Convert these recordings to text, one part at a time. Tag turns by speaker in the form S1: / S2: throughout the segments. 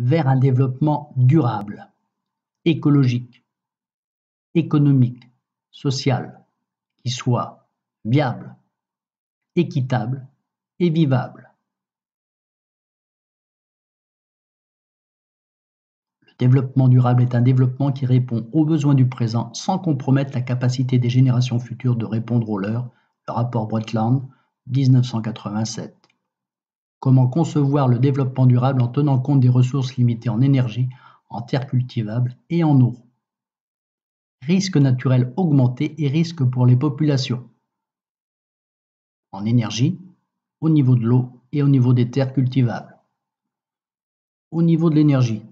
S1: vers un développement durable, écologique, économique, social, qui soit viable, équitable et vivable. Le développement durable est un développement qui répond aux besoins du présent sans compromettre la capacité des générations futures de répondre aux leurs. Le rapport Brundtland, 1987. Comment concevoir le développement durable en tenant compte des ressources limitées en énergie, en terres cultivables et en eau. Risques naturels augmentés et risques pour les populations. En énergie, au niveau de l'eau et au niveau des terres cultivables. Au niveau de l'énergie.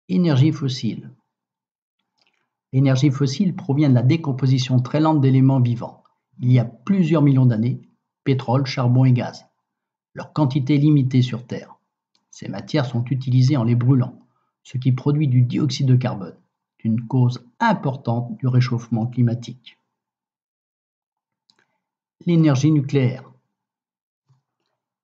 S1: Énergie fossile. L'énergie fossile provient de la décomposition très lente d'éléments vivants. Il y a plusieurs millions d'années, pétrole, charbon et gaz. Leur quantité est limitée sur Terre. Ces matières sont utilisées en les brûlant, ce qui produit du dioxyde de carbone, une cause importante du réchauffement climatique. L'énergie nucléaire.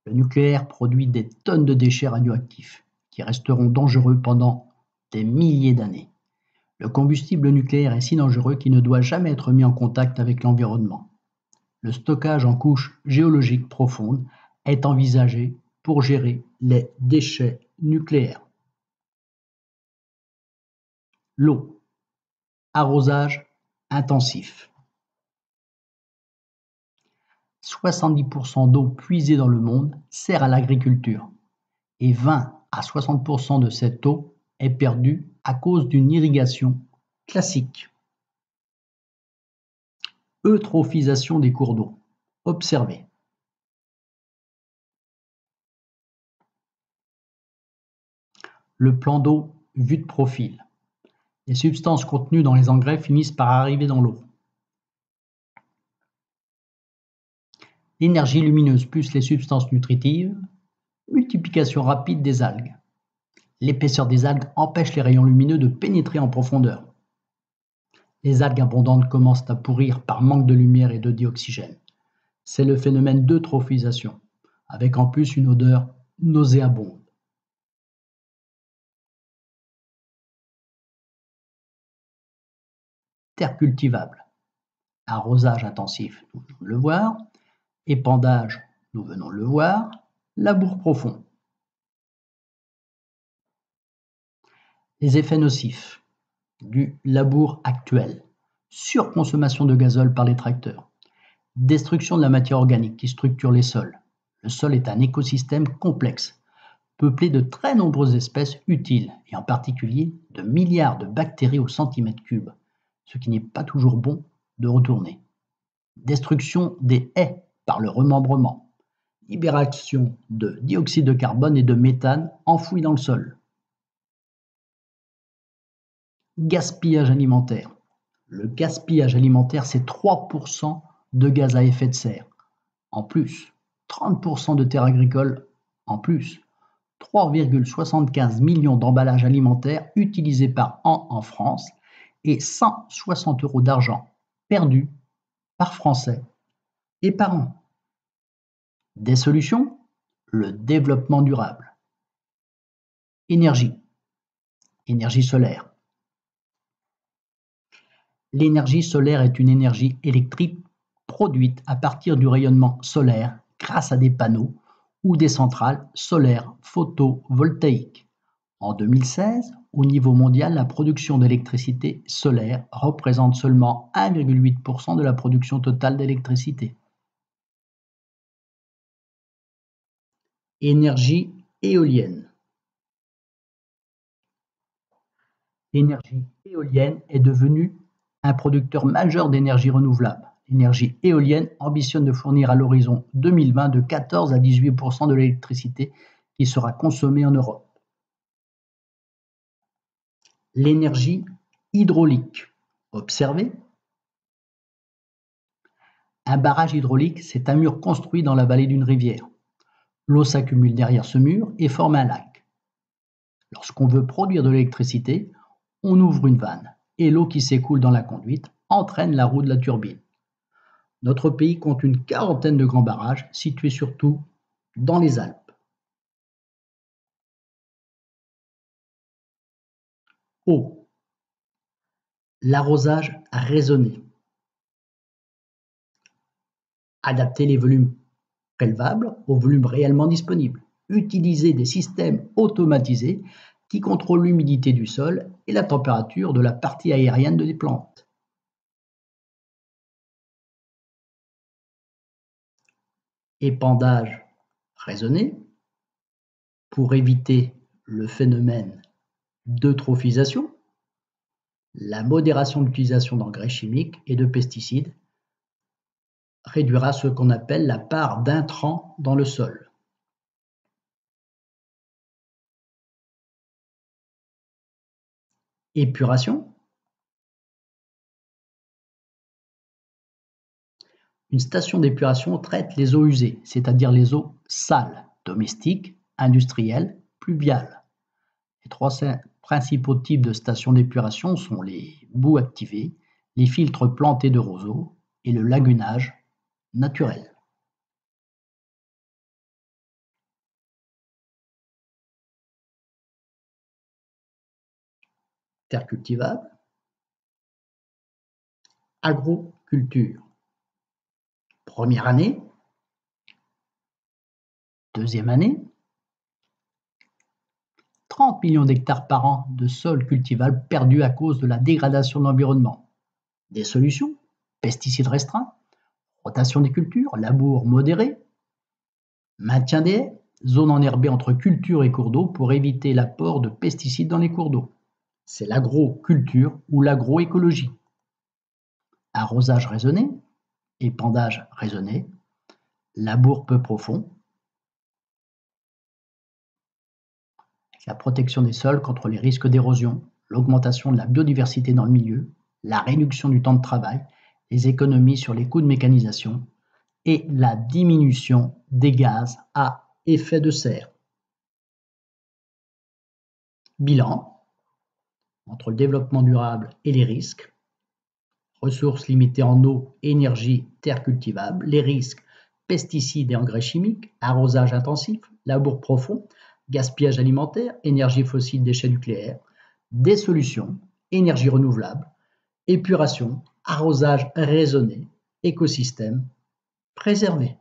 S1: Le nucléaire produit des tonnes de déchets radioactifs qui resteront dangereux pendant des milliers d'années. Le combustible nucléaire est si dangereux qu'il ne doit jamais être mis en contact avec l'environnement. Le stockage en couche géologique profonde est envisagé pour gérer les déchets nucléaires. L'eau. Arrosage intensif. 70% d'eau puisée dans le monde sert à l'agriculture et 20 à 60% de cette eau est perdue à cause d'une irrigation classique. Eutrophisation des cours d'eau. Observez. Le plan d'eau vu de profil. Les substances contenues dans les engrais finissent par arriver dans l'eau. L'énergie lumineuse plus les substances nutritives, multiplication rapide des algues. L'épaisseur des algues empêche les rayons lumineux de pénétrer en profondeur. Les algues abondantes commencent à pourrir par manque de lumière et de dioxygène. C'est le phénomène d'eutrophisation, avec en plus une odeur nauséabonde. Terre cultivable. Arrosage intensif, nous venons de le voir. Épandage, nous venons de le voir. Labour profond. Les effets nocifs du labour actuel. Surconsommation de gazole par les tracteurs. Destruction de la matière organique qui structure les sols. Le sol est un écosystème complexe, peuplé de très nombreuses espèces utiles, et en particulier de milliards de bactéries au centimètre cube, ce qui n'est pas toujours bon de retourner. Destruction des haies par le remembrement. Libération de dioxyde de carbone et de méthane enfouis dans le sol. Gaspillage alimentaire. Le gaspillage alimentaire, c'est 3% de gaz à effet de serre. En plus, 30% de terres agricoles en plus. 3,75 millions d'emballages alimentaires utilisés par an en France et 160 € d'argent perdus par Français et par an. Des solutions? Le développement durable. Énergie. Énergie solaire. L'énergie solaire est une énergie électrique produite à partir du rayonnement solaire grâce à des panneaux ou des centrales solaires photovoltaïques. En 2016, au niveau mondial, la production d'électricité solaire représente seulement 1,8% de la production totale d'électricité. Énergie éolienne. L'énergie éolienne est devenue un producteur majeur d'énergie renouvelable. L'énergie éolienne ambitionne de fournir à l'horizon 2020 de 14 à 18% de l'électricité qui sera consommée en Europe. L'énergie hydraulique. Observez. Un barrage hydraulique, c'est un mur construit dans la vallée d'une rivière. L'eau s'accumule derrière ce mur et forme un lac. Lorsqu'on veut produire de l'électricité, on ouvre une vanne et l'eau qui s'écoule dans la conduite entraîne la roue de la turbine. Notre pays compte une quarantaine de grands barrages situés surtout dans les Alpes. Eau. L'arrosage raisonné. Adapter les volumes prélevables aux volumes réellement disponibles. Utiliser des systèmes automatisés qui contrôlent l'humidité du sol et la température de la partie aérienne des plantes. Épandage raisonné pour éviter le phénomène d'eutrophisation, la modération de l'utilisation d'engrais chimiques et de pesticides réduira ce qu'on appelle la part d'intrants dans le sol. Épuration. Une station d'épuration traite les eaux usées, c'est-à-dire les eaux sales, domestiques, industrielles, pluviales. Les trois principaux types de stations d'épuration sont les boues activées, les filtres plantés de roseaux et le lagunage naturel. Terre cultivable. Agroculture. Première année. Deuxième année. 30 millions d'hectares par an de sols cultivables perdus à cause de la dégradation de l'environnement. Des solutions, pesticides restreints, rotation des cultures, labour modéré, maintien des haies, zones enherbées entre culture et cours d'eau pour éviter l'apport de pesticides dans les cours d'eau. C'est l'agroculture ou l'agroécologie. Arrosage raisonné, épandage raisonné, labour peu profond, la protection des sols contre les risques d'érosion, l'augmentation de la biodiversité dans le milieu, la réduction du temps de travail, les économies sur les coûts de mécanisation et la diminution des gaz à effet de serre. Bilan entre le développement durable et les risques. Ressources limitées en eau, énergie, terres cultivables, les risques, pesticides et engrais chimiques, arrosage intensif, labour profond, gaspillage alimentaire, énergie fossile, déchets nucléaires, des solutions, énergie renouvelable, épuration, arrosage raisonné, écosystème préservé.